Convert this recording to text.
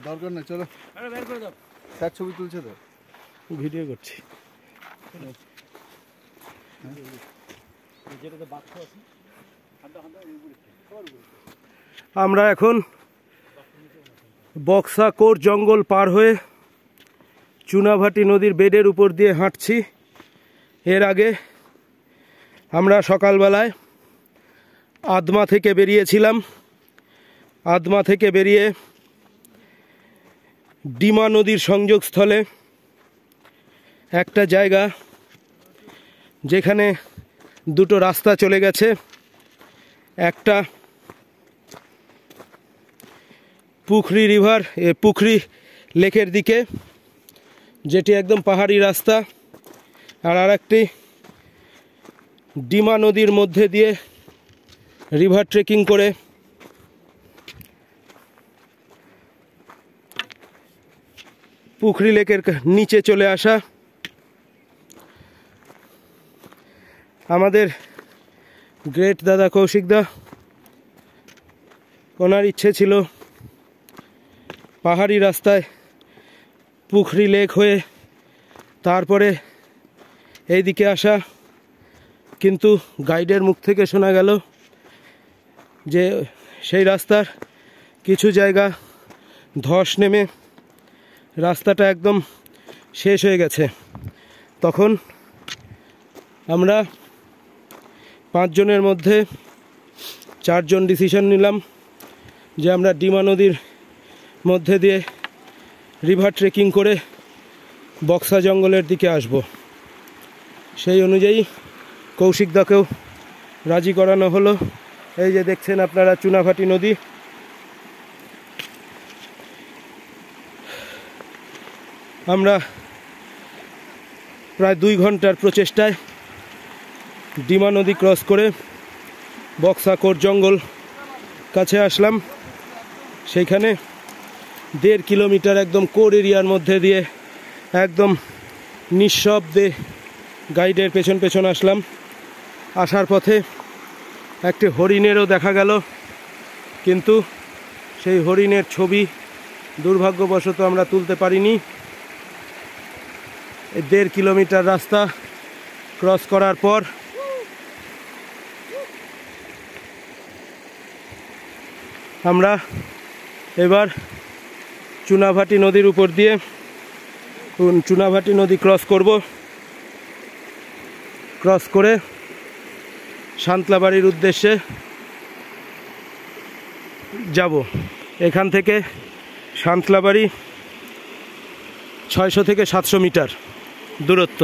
দরকার নেই, চলো স্যার ছবি তুলছে তো, ভিডিও করছি। আমরা এখন বক্সা কোর জঙ্গল পার হয়ে চুনাভাটি নদীর বেডের উপর দিয়ে হাঁটছি। এর আগে আমরা সকালবেলায় আদমা থেকে বেরিয়েছিলাম। আদমা থেকে বেরিয়ে ডিমা নদীর সংযোগস্থলে একটা জায়গা যেখানে দুটো রাস্তা চলে গেছে, একটা পুখরি লেকের দিকে, যেটি একদম পাহাড়ি রাস্তা, আর আরেকটি ডিমা নদীর মধ্যে দিয়ে রিভার ট্রেকিং করে পুখরি লেকের নিচে চলে আসা। আমাদের গ্রেট দাদা কৌশিকদা, ওনার ইচ্ছে ছিল পাহাড়ি রাস্তায় পুখরি লেক হয়ে তারপরে এইদিকে আসা, কিন্তু গাইডের মুখ থেকে শোনা গেল যে সেই রাস্তার কিছু জায়গা ধস নেমে রাস্তাটা একদম শেষ হয়ে গেছে। তখন আমরা 5 জনের মধ্যে 4 জন ডিসিশন নিলাম যে আমরা ডিমা নদীর মধ্যে দিয়ে রিভার ট্রেকিং করে বক্সা জঙ্গলের দিকে আসব। সেই অনুযায়ী কৌশিকদাকেও রাজি করানো হলো। এই যে দেখছেন আপনারা চুনাভাটি নদী। আমরা প্রায় 2 ঘন্টার প্রচেষ্টায় ডিমা নদী ক্রস করে বক্সা কোর জঙ্গল কাছে আসলাম। সেইখানে 1.5 কিলোমিটার একদম কোর এরিয়ার মধ্যে দিয়ে একদম নিঃশব্দে গাইডের পেছন পেছন আসলাম। আসার পথে একটি হরিণেরও দেখা গেল, কিন্তু সেই হরিণের ছবি দুর্ভাগ্যবশত আমরা তুলতে পারিনি। 1.5 কিলোমিটার রাস্তা ক্রস করার পর আমরা এবার চুনাভাটি নদীর উপর দিয়ে চুনাভাটি নদী ক্রস করব। ক্রস করে সান্তলাবাড়ির উদ্দেশ্যে যাব। এখান থেকে সান্তলাবাড়ি 600 থেকে 700 মিটার দূরত্ব।